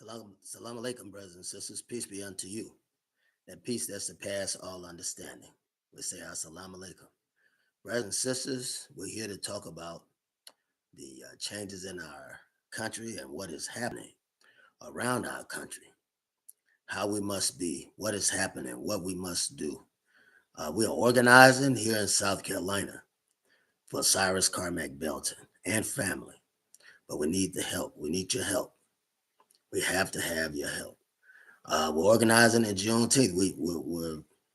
Salam alaikum, brothers and sisters. Peace be unto you. That peace that surpasses all understanding. We say assalamu alaikum. Brothers and sisters, we're here to talk about the changes in our country and what is happening around our country, how we must be, what is happening, what we must do. We are organizing here in South Carolina for Cyrus Carmack-Belton and family, but we need the help. We need your help. We have to have your help. We're organizing in Juneteenth.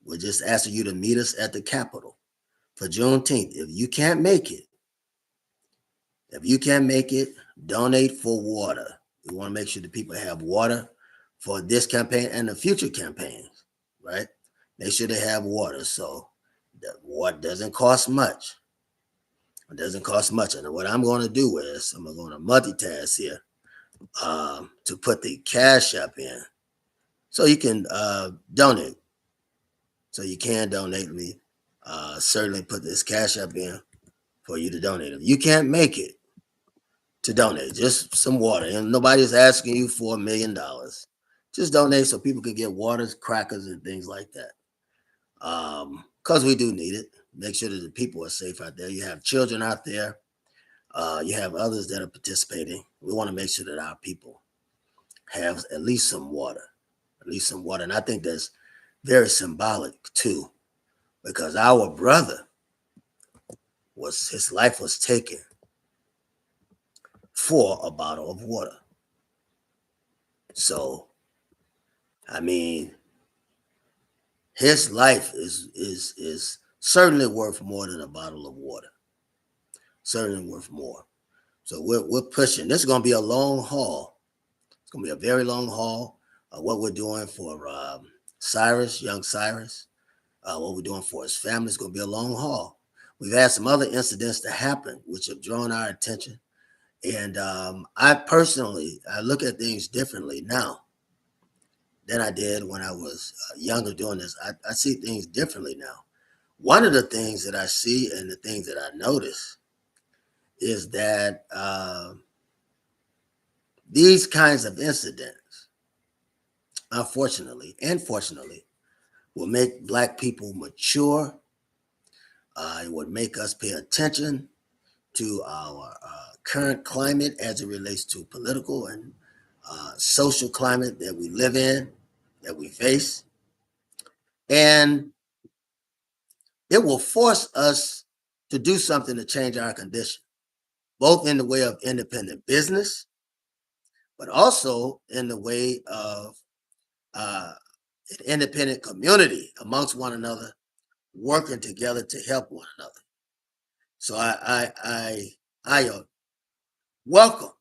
We're just asking you to meet us at the Capitol for Juneteenth. If you can't make it, donate for water. We want to make sure the people have water for this campaign and the future campaigns, right? Make sure they have water. So the water doesn't cost much. It doesn't cost much. And what I'm going to do is I'm going to multitask here to put the cash up in. So you can donate. So you can donate me. Certainly put this cash up in for you to donate. If you can't make it to donate, just some water. And nobody's asking you for $1 million. Just donate so people can get waters, crackers, and things like that. Because we do need it. Make sure that the people are safe out there. You have children out there. You have others that are participating. We want to make sure that our people have at least some water. And I think that's very symbolic too, because our brother his life was taken for a bottle of water. So, I mean, his life is certainly worth more than a bottle of water. Certainly worth more. So we're pushing. This is going to be a long haul. It's going to be a very long haul. What we're doing for Cyrus, young Cyrus, what we're doing for his family is going to be a long haul. We've had some other incidents to happen which have drawn our attention. And I look at things differently now than I did when I was younger doing this. I see things differently now. One of the things that I see and the things that I notice is that these kinds of incidents, unfortunately and fortunately, will make Black people mature. It would make us pay attention to our current climate as it relates to political and social climate that we live in, that we face. And it will force us to do something to change our condition, both in the way of independent business, but also in the way of an independent community amongst one another, working together to help one another. So I welcome,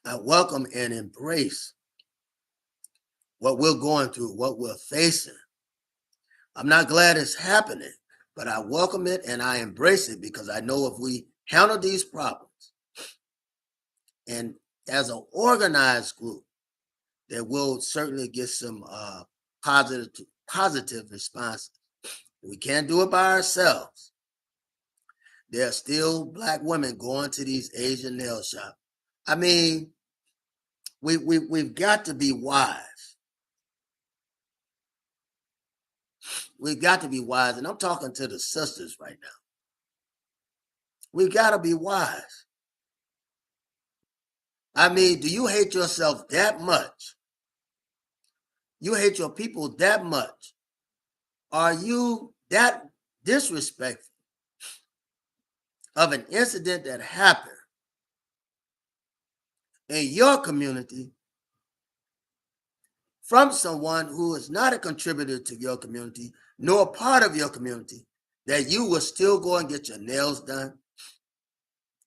I welcome and embrace what we're going through, what we're facing. I'm not glad it's happening, but I welcome it and I embrace it because I know if we handle these problems and as an organized group, that we'll certainly get some positive responses. We can't do it by ourselves. There are still Black women going to these Asian nail shops. I mean, we've got to be wise. We've got to be wise, and I'm talking to the sisters right now. We've got to be wise. I mean, do you hate yourself that much? You hate your people that much? Are you that disrespectful of an incident that happened in your community from someone who is not a contributor to your community, nor a part of your community, that you will still go and get your nails done?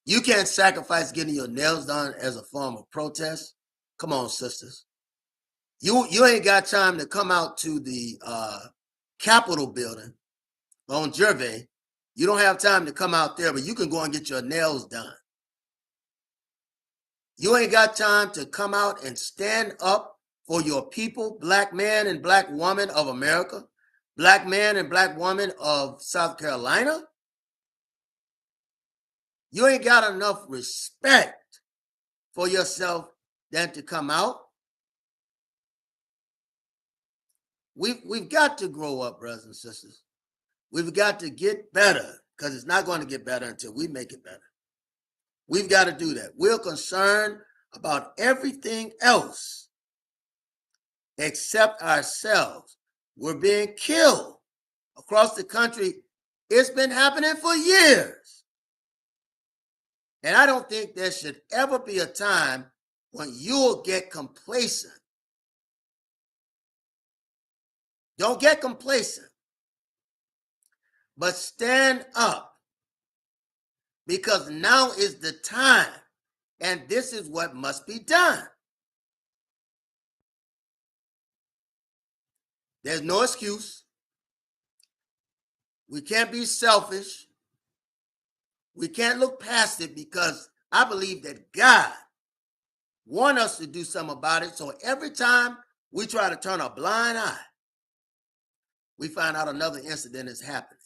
You can't sacrifice getting your nails done as a form of protest. Come on, sisters. You ain't got time to come out to the Capitol building on Gervais. You don't have time to come out there, but you can go and get your nails done. You ain't got time to come out and stand up for your people, Black man and Black woman of America, Black man and Black woman of South Carolina. You ain't got enough respect for yourself than to come out. We've got to grow up, brothers and sisters. We've got to get better, because it's not going to get better until we make it better. We've got to do that. We're concerned about everything else except ourselves. We're being killed across the country. It's been happening for years. And I don't think there should ever be a time when you'll get complacent. Don't get complacent, but stand up, because now is the time, and this is what must be done. There's no excuse. We can't be selfish. We can't look past it, because I believe that God wants us to do something about it. So every time we try to turn a blind eye, we find out another incident is happening.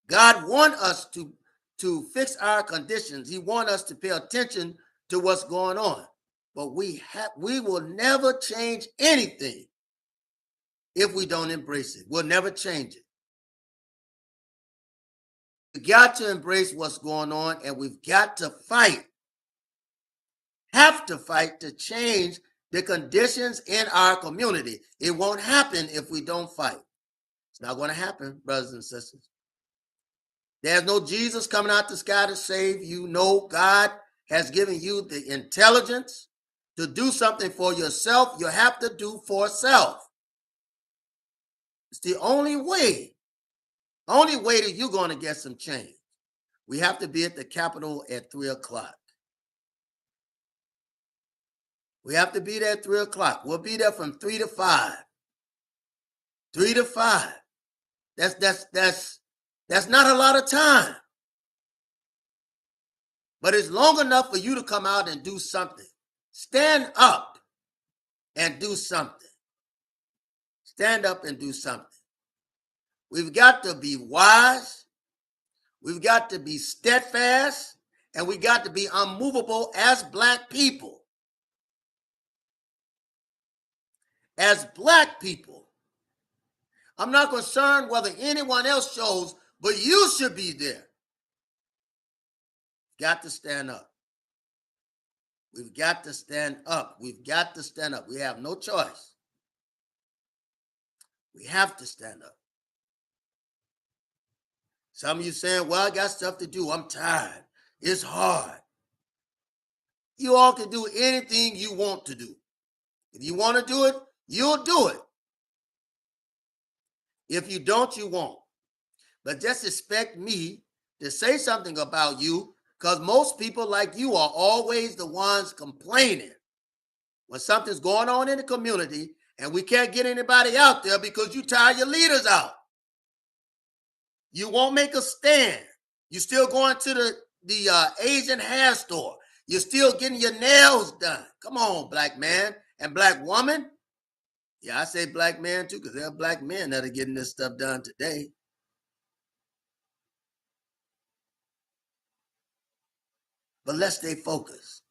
God wants us to fix our conditions. He wants us to pay attention to what's going on. But we will never change anything if we don't embrace it. We'll never change it. We've got to embrace what's going on, and we've got to fight. Have to fight to change the conditions in our community. It won't happen if we don't fight. It's not going to happen, brothers and sisters. There's no Jesus coming out the sky to save you. No, God has given you the intelligence to do something for yourself. You have to do for self. It's the only way that you're going to get some change. We have to be at the Capitol at 3 o'clock. We have to be there at 3 o'clock. We'll be there from 3 to 5. 3 to 5. That's not a lot of time. But it's long enough for you to come out and do something. Stand up and do something. Stand up and do something. We've got to be wise. We've got to be steadfast. And we got to be unmovable as Black people. As Black people, I'm not concerned whether anyone else shows, but you should be there. Got to stand up. We've got to stand up. We've got to stand up. We have no choice. We have to stand up. Some of you saying, well, I got stuff to do. I'm tired. It's hard. You all can do anything you want to do. If you want to do it, you'll do it. If you don't, you won't. But just expect me to say something about you, because most people like you are always the ones complaining when something's going on in the community and we can't get anybody out there because you tire your leaders out. You won't make a stand. You're still going to the Asian hair store. You're still getting your nails done. Come on, Black man and Black woman. Yeah, I say Black man too, because there are Black men that are getting this stuff done today. But let's stay focused.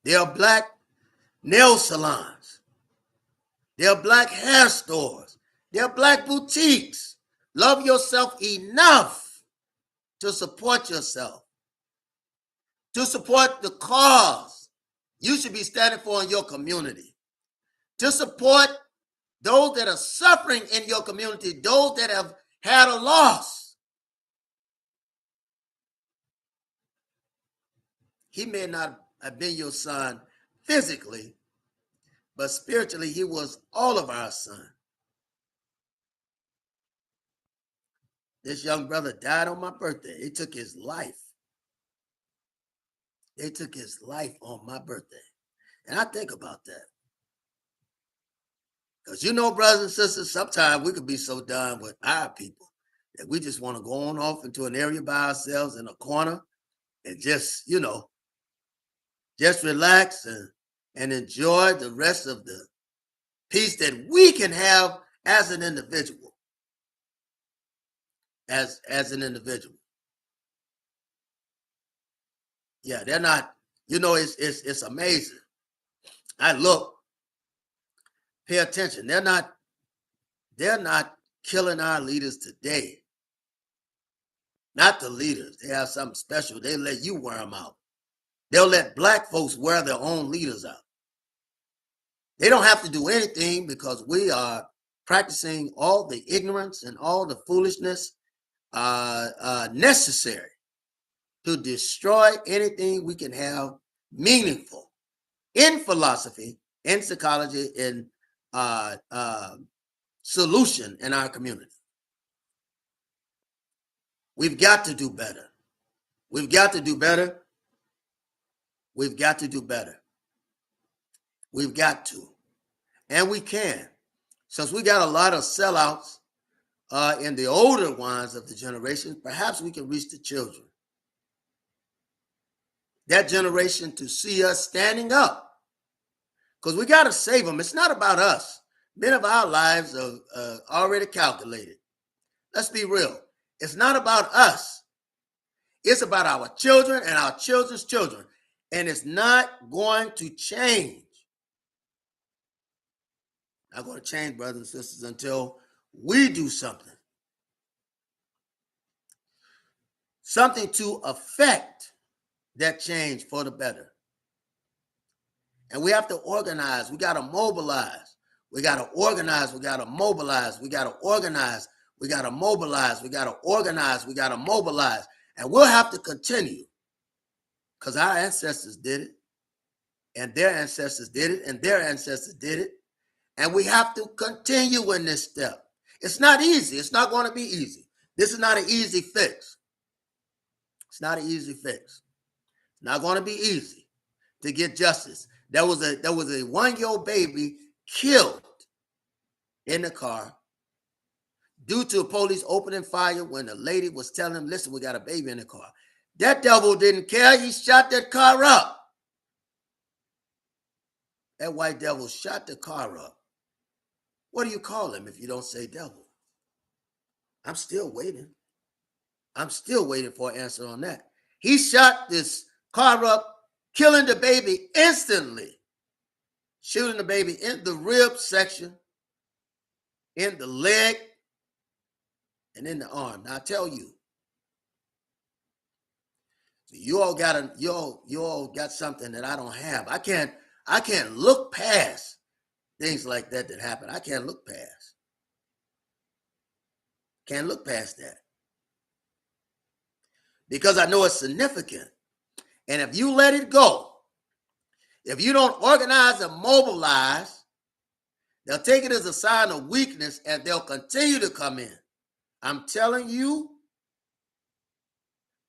There are Black nail salons. There are Black hair stores. There are Black boutiques. Love yourself enough to support yourself, to support the cause you should be standing for in your community, to support those that are suffering in your community, those that have had a loss. He may not have been your son physically, but spiritually, he was all of our son. This young brother died on my birthday. They took his life. They took his life on my birthday. And I think about that. Because you know, brothers and sisters, sometimes we could be so done with our people that we just want to go on off into an area by ourselves in a corner and just, just relax and enjoy the rest of the peace that we can have as an individual. As an individual. Yeah, they're not, it's amazing. I look, pay attention. They're not killing our leaders today. Not the leaders. They have something special. They let you wear them out. They'll let black folks wear their own leaders out. They don't have to do anything because we are practicing all the ignorance and all the foolishness necessary to destroy anything we can have meaningful in philosophy, in psychology, in solution in our community. We've got to do better. We've got to do better. We've got to do better. We've got to. And we can. Since we got a lot of sellouts in the older ones of the generation, perhaps we can reach the children. That generation to see us standing up. Because we got to save them. It's not about us. Many of our lives are already calculated. Let's be real. It's not about us. It's about our children and our children's children. And it's not going to change. Not going to change, brothers and sisters, until we do something. Something to affect that change for the better. And we have to organize. We got to mobilize. We got to organize. We got to mobilize. We got to organize. We got to mobilize. We got to organize. We got to mobilize. And we'll have to continue because our ancestors did it, and their ancestors did it, and their ancestors did it. And we have to continue in this step. It's not easy. It's not going to be easy. This is not an easy fix. It's not an easy fix. It's not going to be easy to get justice. There was a 1-year-old baby killed in the car due to police opening fire when the lady was telling him, listen, we got a baby in the car. That devil didn't care. He shot that car up. That white devil shot the car up. What do you call him if you don't say devil? I'm still waiting. I'm still waiting for an answer on that. He shot this car up, killing the baby instantly, shooting the baby in the rib section, in the leg, and in the arm. Now I tell you, you all got something that I don't have. I can't look past things like that happen. I can't look past. Can't look past that. Because I know it's significant. And if you let it go, if you don't organize and mobilize, they'll take it as a sign of weakness and they'll continue to come in. I'm telling you,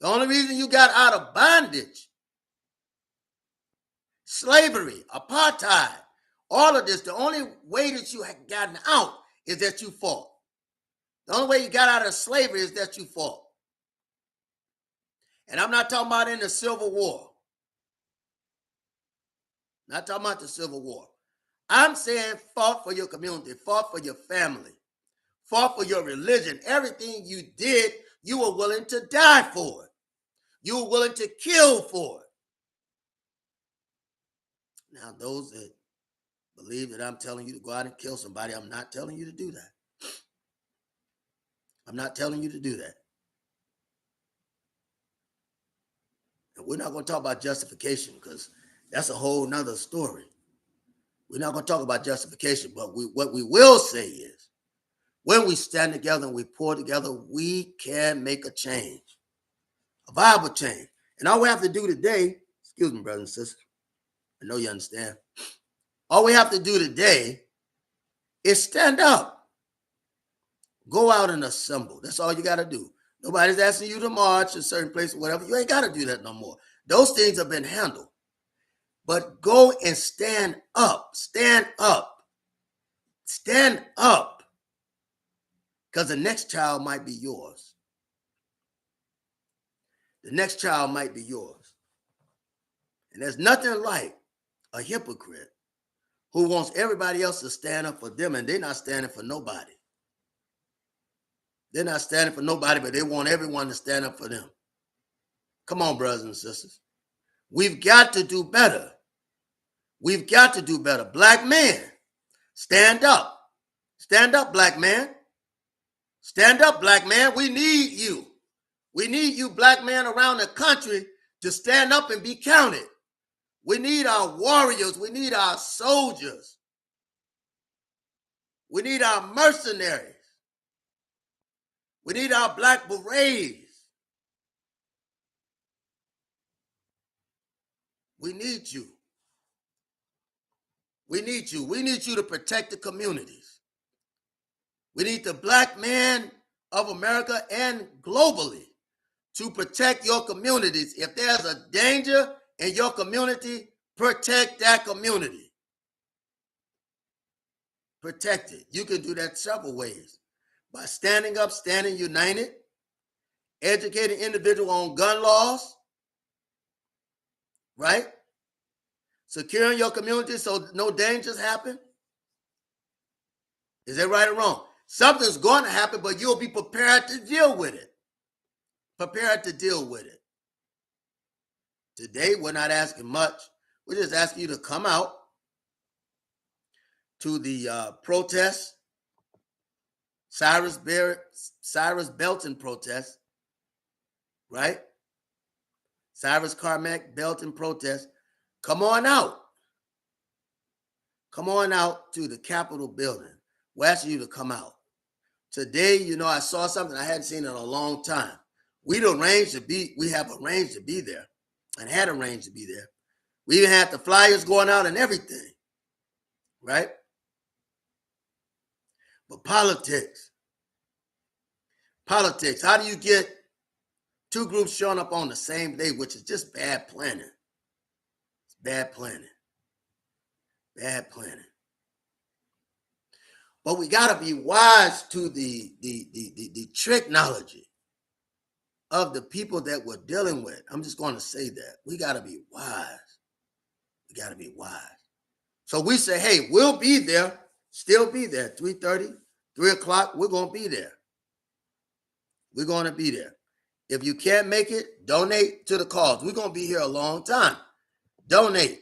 the only reason you got out of bondage, slavery, apartheid, all of this, the only way that you have gotten out is that you fought. The only way you got out of slavery is that you fought. And I'm not talking about in the Civil War. Not talking about the Civil War. I'm saying fought for your community, fought for your family, fought for your religion. Everything you did, you were willing to die for it. You were willing to kill for it. Now, those that believe that I'm telling you to go out and kill somebody, I'm not telling you to do that. I'm not telling you to do that. And we're not going to talk about justification because that's a whole nother story. We're not going to talk about justification, but what we will say is when we stand together and we pour together, we can make a change, a viable change. And all we have to do today, excuse me, brothers and sisters, I know you understand. All we have to do today is stand up. Go out and assemble. That's all you got to do. Nobody's asking you to march a certain place or whatever. You ain't got to do that no more. Those things have been handled. But go and stand up. Stand up. Stand up. Because the next child might be yours. The next child might be yours. And there's nothing like a hypocrite who wants everybody else to stand up for them, and they're not standing for nobody. They're not standing for nobody, but they want everyone to stand up for them. Come on, brothers and sisters. We've got to do better. We've got to do better. Black men, stand up. Stand up, black man. Stand up, black man. We need you. We need you, black men around the country, to stand up and be counted. We need our warriors. We need our soldiers. We need our mercenaries. We need our black berets. We need you. We need you. We need you to protect the communities. We need the black man of America and globally to protect your communities. If there's a danger in your community, protect that community. Protect it. You can do that several ways. By standing up, standing united, educating individuals on gun laws, right? Securing your community so no dangers happen. Is that right or wrong? Something's going to happen, but you'll be prepared to deal with it. Prepared to deal with it. Today, we're not asking much. We're just asking you to come out to the protest, Cyrus-Belton protest, right? Cyrus Carmack-Belton protest. Come on out. Come on out to the Capitol building. We're asking you to come out. Today, you know, I saw something I hadn't seen in a long time. We have arranged to be there and had arranged to be there. We even had the flyers going out and everything, right? But politics, how do you get two groups showing up on the same day, which is just bad planning? It's bad planning. Bad planning. But we got to be wise to the technology of the people that we're dealing with. I'm just going to say that. We got to be wise. We got to be wise. So we say, hey, we'll be there, still be there, 3:30, 3 o'clock, we're going to be there. We're going to be there. If you can't make it, donate to the cause. We're going to be here a long time. Donate.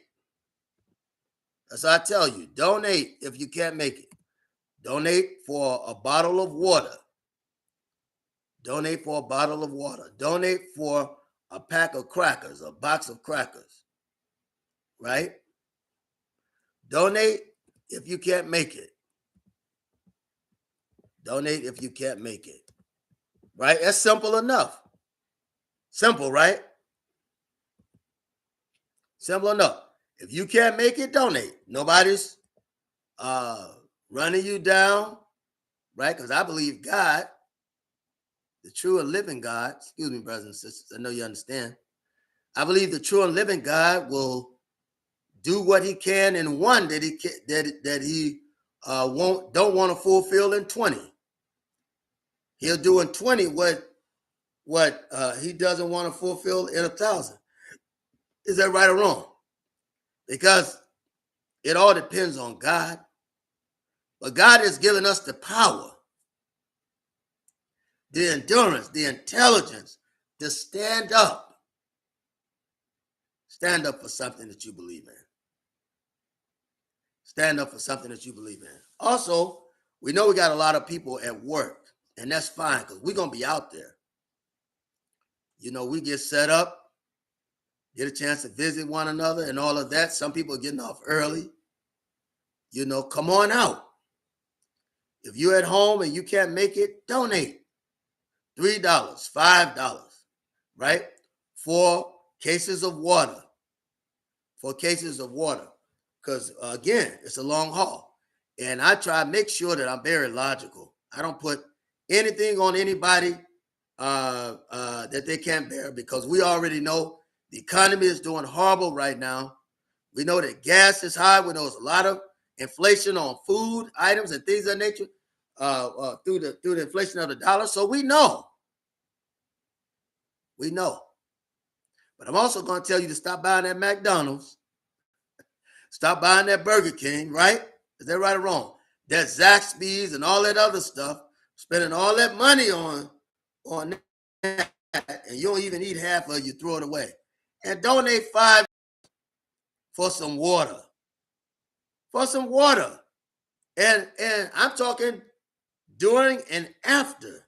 As I tell you, donate if you can't make it. Donate for a bottle of water. Donate for a bottle of water. Donate for a pack of crackers, a box of crackers, right? Donate if you can't make it. Donate if you can't make it, right? That's simple enough. Simple, right? Simple enough. If you can't make it, donate. Nobody's running you down, right? Because I believe God, the true and living God, excuse me, brothers and sisters, I know you understand. I believe the true and living God will do what he can in one that he don't want to fulfill in 20. He'll do in 20 what he doesn't want to fulfill in 1,000. Is that right or wrong? Because it all depends on God. But God has given us the power, the endurance, the intelligence to stand up. Stand up for something that you believe in. Stand up for something that you believe in. Also, we know we got a lot of people at work, and that's fine because we're going to be out there. You know, we get set up, get a chance to visit one another and all of that. Some people are getting off early. You know, come on out. If you're at home and you can't make it, donate. $3, $5, right? 4 cases of water. 4 cases of water. Because, again, it's a long haul. And I try to make sure that I'm very logical. I don't put anything on anybody that they can't bear, because we already know the economy is doing horrible right now. We know that gas is high. We know there's a lot of inflation on food items and things of that nature through the inflation of the dollar. So we know. We know. But I'm also going to tell you to stop buying that McDonald's. Stop buying that Burger King, right? Is that right or wrong? That Zaxby's and all that other stuff, spending all that money on that, and you don't even eat half of it, you throw it away. And donate $5 for some water. For some water. And I'm talking during and after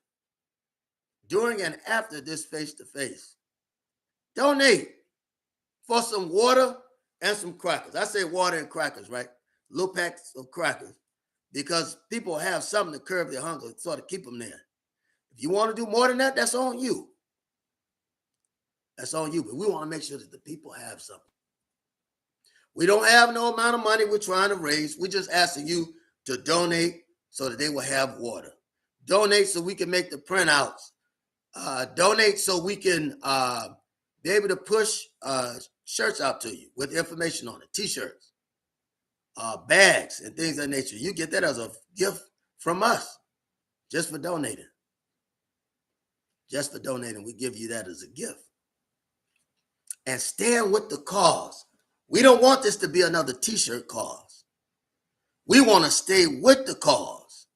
this face-to-face. Donate for some water and some crackers. I say water and crackers, right? Little packs of crackers, because people have something to curb their hunger, sort of keep them there. If you want to do more than that, that's on you. That's on you. But we want to make sure that the people have something. We don't have no amount of money we're trying to raise. We're just asking you to donate so that they will have water. Donate so we can make the printouts. Donate so we can be able to push shirts out to you with information on it, T-shirts, bags, and things of that nature. You get that as a gift from us, just for donating. Just for donating, we give you that as a gift. And stand with the cause. We don't want this to be another T-shirt cause. We want to stay with the cause.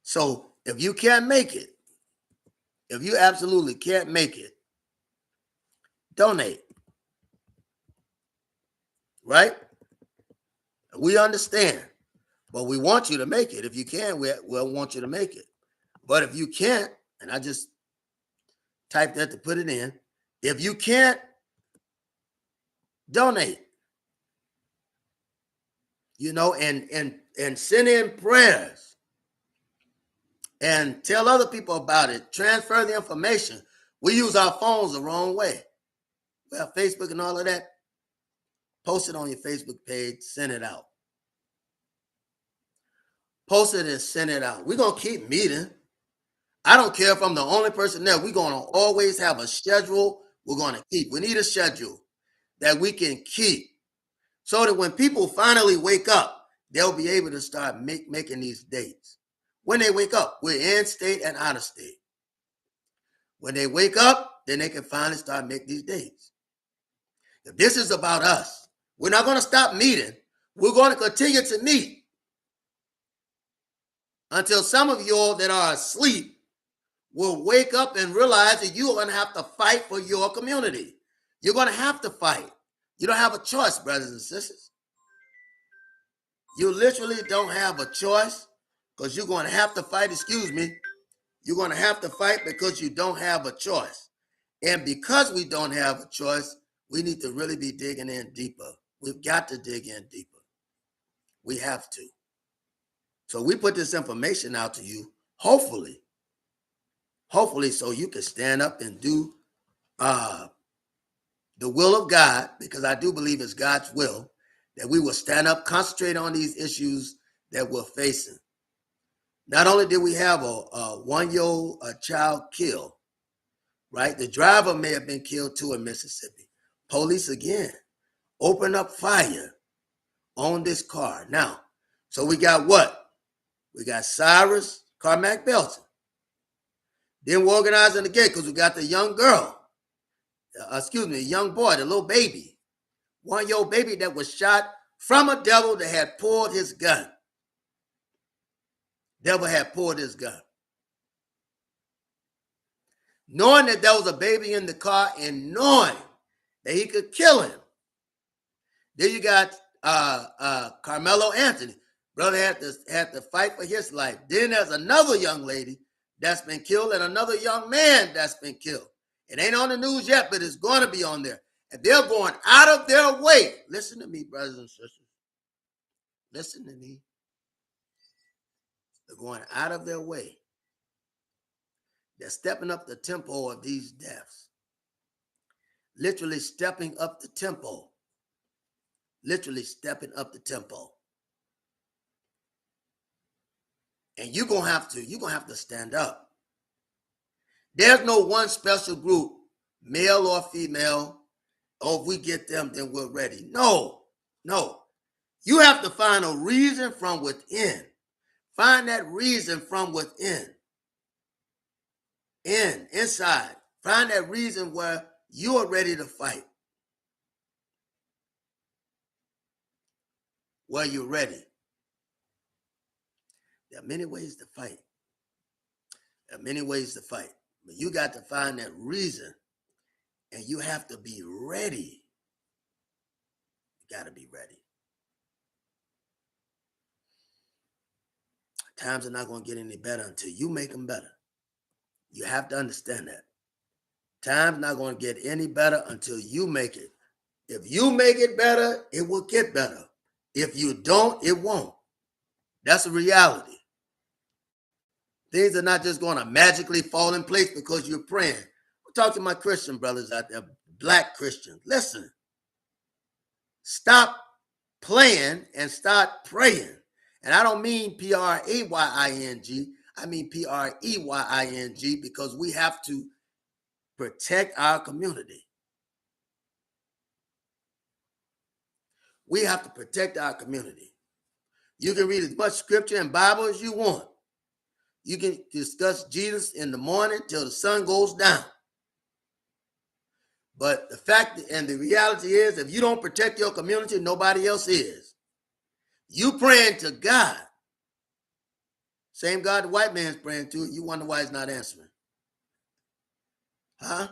So if you can't make it, if you absolutely can't make it, donate. Right? We understand, but we want you to make it. If you can, we'll want you to make it. But if you can't, and I just typed that to put it in, if you can't, donate. You know, and send in prayers and tell other people about it. Transfer the information. We use our phones the wrong way. We have Facebook and all of that. Post it on your Facebook page. Send it out. Post it and send it out. We're going to keep meeting. I don't care if I'm the only person there. We're going to always have a schedule we're going to keep. We need a schedule that we can keep so that when people finally wake up, they'll be able to start making these dates. When they wake up, we're in state and out of state. When they wake up, then they can finally start making these dates. If this is about us, we're not going to stop meeting. We're going to continue to meet until some of y'all that are asleep will wake up and realize that you're going to have to fight for your community. You're going to have to fight. You don't have a choice, brothers and sisters. You literally don't have a choice because you're going to have to fight. Excuse me. You're going to have to fight because you don't have a choice. And because we don't have a choice, we need to really be digging in deeper. We've got to dig in deeper. We have to. So we put this information out to you, hopefully so you can stand up and do the will of God, because I do believe it's God's will, that we will stand up, concentrate on these issues that we're facing. Not only did we have a one-year-old child killed, right? The driver may have been killed too in Mississippi. Police again open up fire on this car. Now, so we got what? We got Cyrus, Carmack-Belton. Then we're organizing the gate because we got the young girl, young boy, the little baby, one-year-old baby that was shot from a devil that had pulled his gun. Devil had pulled his gun. Knowing that there was a baby in the car and knowing that he could kill him. Then you got Carmelo Anthony. Brother had to fight for his life. Then there's another young lady that's been killed and another young man that's been killed. It ain't on the news yet, but it's going to be on there. And they're going out of their way. Listen to me, brothers and sisters. Listen to me. They're going out of their way. They're stepping up the tempo of these deaths. Literally stepping up the tempo. Literally stepping up the tempo. And you're gonna have to stand up. There's no one special group, male or female. Oh, if we get them, then we're ready. No. You have to find a reason from within. Find that reason from within. Inside. Find that reason where you are ready to fight. Where you're ready. There are many ways to fight. But you got to find that reason, and you have to be ready. Got to be ready. Times are not going to get any better until you make them better. You have to understand that. Time's not going to get any better until you make it. If you make it better, it will get better. If you don't, it won't. That's a reality. Things are not just going to magically fall in place because you're praying. I'll talk to my Christian brothers out there, black Christians. Listen, stop playing and start praying. And I don't mean Praying. I mean Preying, because we have to protect our community. We have to protect our community. You can read as much scripture and Bible as you want. You can discuss Jesus in the morning till the sun goes down. But the fact and the reality is, if you don't protect your community, nobody else is. You praying to God. Same God the white man's praying to, you wonder why he's not answering. Huh?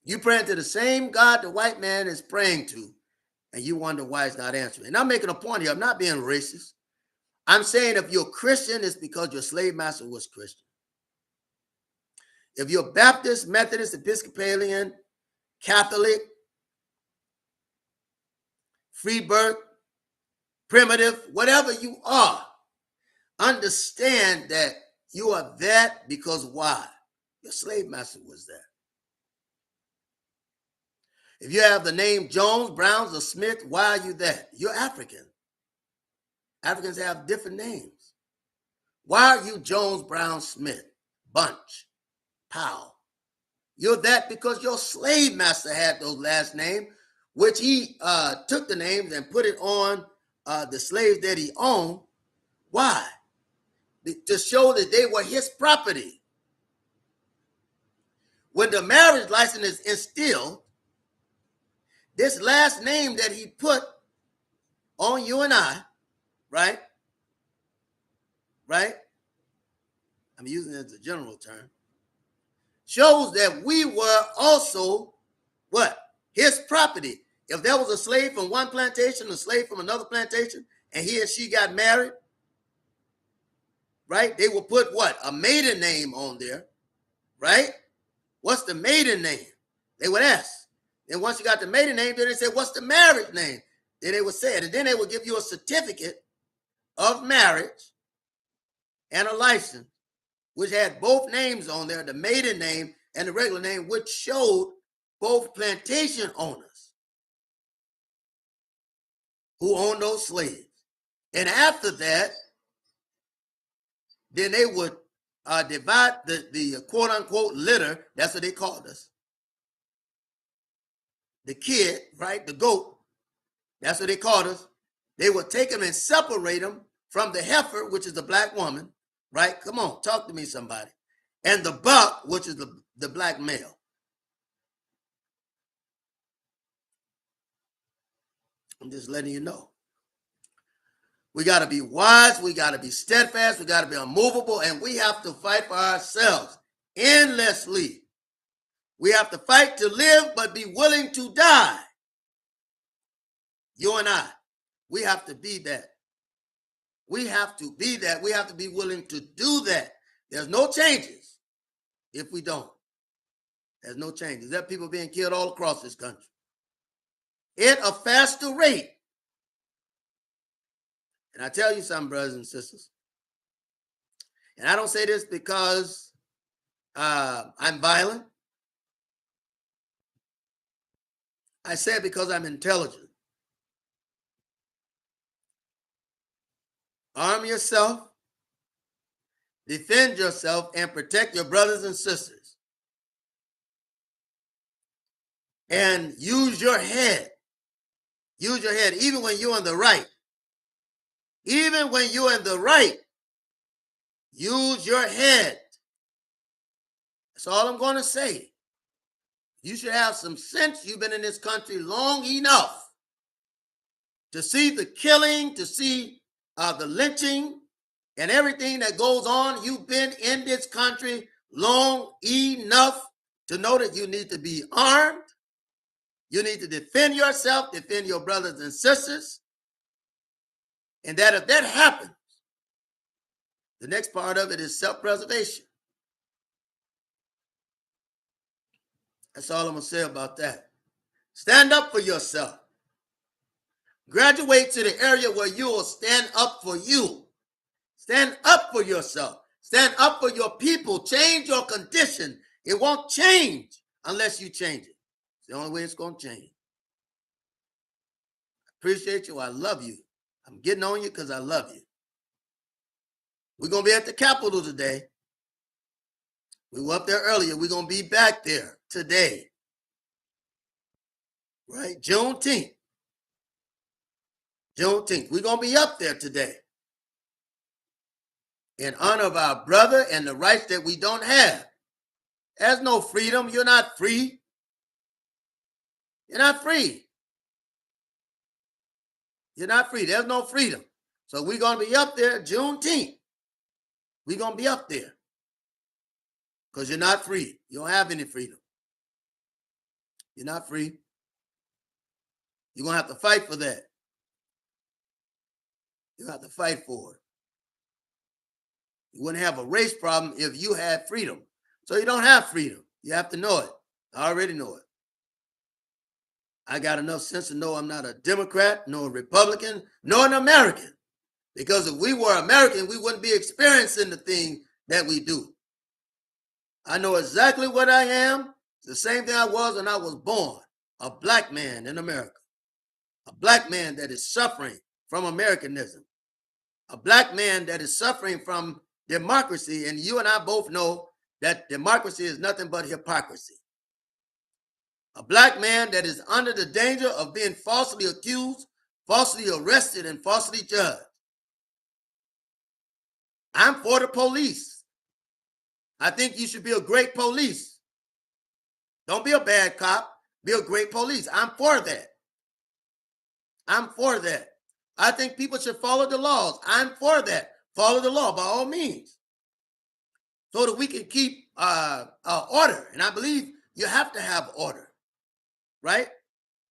You praying to the same God the white man is praying to, and you wonder why he's not answering. And I'm making a point here. I'm not being racist. I'm saying if you're Christian, it's because your slave master was Christian. If you're Baptist, Methodist, Episcopalian, Catholic, free birth, primitive, whatever you are, understand that you are that because why? Your slave master was that. If you have the name Jones, Browns, or Smith, why are you that? You're African. Africans have different names. Why are you Jones, Brown, Smith, Bunch, Powell? You're that because your slave master had those last names, which he took the names and put it on the slaves that he owned. Why? To show that they were his property. When the marriage license is instilled, this last name that he put on you and I, right? Right? I'm using it as a general term. Shows that we were also what? His property. If there was a slave from one plantation, a slave from another plantation, and he and she got married, right? They would put what? A maiden name on there, right? What's the maiden name? They would ask. And once you got the maiden name, then they say, what's the marriage name? Then they would say it. And then they would give you a certificate of marriage and a license, which had both names on there, the maiden name and the regular name, which showed both plantation owners who owned those slaves. And after that, then they would divide the quote unquote litter. That's what they called us. The kid, right? The goat. That's what they called us. They would take them and separate them from the heifer, which is the black woman, right? Come on, talk to me, somebody. And the buck, which is the black male. I'm just letting you know. We got to be wise. We got to be steadfast. We got to be unmovable. And we have to fight for ourselves endlessly. We have to fight to live, but be willing to die. You and I, we have to be that. We have to be that. We have to be willing to do that. There's no changes if we don't. There's no changes. There are people being killed all across this country at a faster rate. And I tell you something, brothers and sisters, and I don't say this because I'm violent. I say it because I'm intelligent. Arm yourself, defend yourself, and protect your brothers and sisters. And use your head. Use your head, even when you're in the right. Even when you're in the right, use your head. That's all I'm going to say. You should have some sense. You've been in this country long enough to see the killing, to see the lynching and everything that goes on. You've been in this country long enough to know that you need to be armed You need to defend yourself, defend your brothers and sisters. And that if that happens, the next part of it is self-preservation. That's all I'm going to say about that. Stand up for yourself. Graduate to the area where you will stand up for you. Stand up for yourself. Stand up for your people. Change your condition. It won't change unless you change it. It's the only way it's going to change. I appreciate you. I love you. I'm getting on you because I love you. We're going to be at the Capitol today. We were up there earlier. We're going to be back there today. Right? Juneteenth. We're going to be up there today in honor of our brother and the rights that we don't have. There's no freedom. You're not free. You're not free. You're not free. There's no freedom. So we're going to be up there Juneteenth. We're going to be up there because you're not free. You don't have any freedom. You're not free. You're going to have to fight for that. You have to fight for it. You wouldn't have a race problem if you had freedom. So you don't have freedom. You have to know it. I already know it. I got enough sense to know I'm not a Democrat, nor a Republican, nor an American. Because if we were American, we wouldn't be experiencing the thing that we do. I know exactly what I am. It's the same thing I was when I was born. A black man in America. A black man that is suffering from Americanism. A black man that is suffering from democracy. And you and I both know that democracy is nothing but hypocrisy. A black man that is under the danger of being falsely accused, falsely arrested, and falsely judged. I'm for the police. I think you should be a great police. Don't be a bad cop. Be a great police. I'm for that. I'm for that. I think people should follow the laws. I'm for that. Follow the law by all means. So that we can keep order. And I believe you have to have order. Right?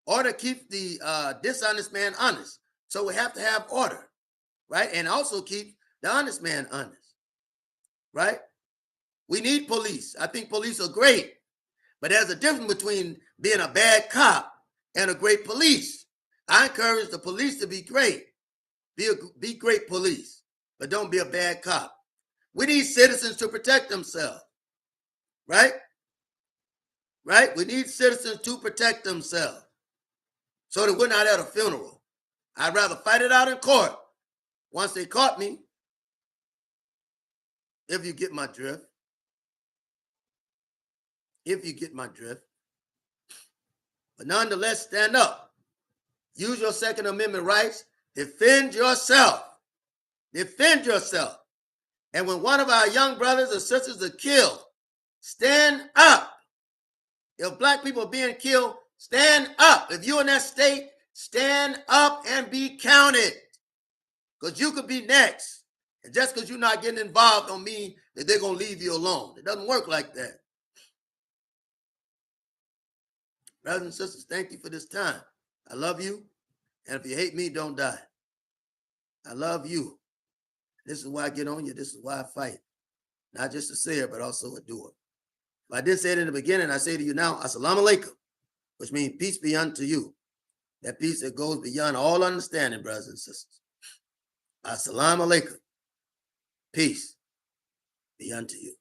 Order keeps the dishonest man honest. So we have to have order. Right? And also keep the honest man honest. Right? We need police. I think police are great. But there's a difference between being a bad cop and a great police. I encourage the police to be great. Be great police, but don't be a bad cop. We need citizens to protect themselves. Right? Right? We need citizens to protect themselves so that we're not at a funeral. I'd rather fight it out in court once they caught me, if you get my drift. If you get my drift. But nonetheless, stand up. Use your Second Amendment rights. Defend yourself. Defend yourself. And when one of our young brothers or sisters are killed, stand up. If black people are being killed, stand up. If you're in that state, stand up and be counted. Because you could be next. And just because you're not getting involved don't mean that they're going to leave you alone. It doesn't work like that. Brothers and sisters, thank you for this time. I love you. And if you hate me, don't die. I love you. This is why I get on you. This is why I fight. Not just a sayer, but also a doer. If I did say it in the beginning, I say to you now, Assalamu alaikum, which means peace be unto you. That peace that goes beyond all understanding, brothers and sisters. Assalamu alaikum. Peace be unto you.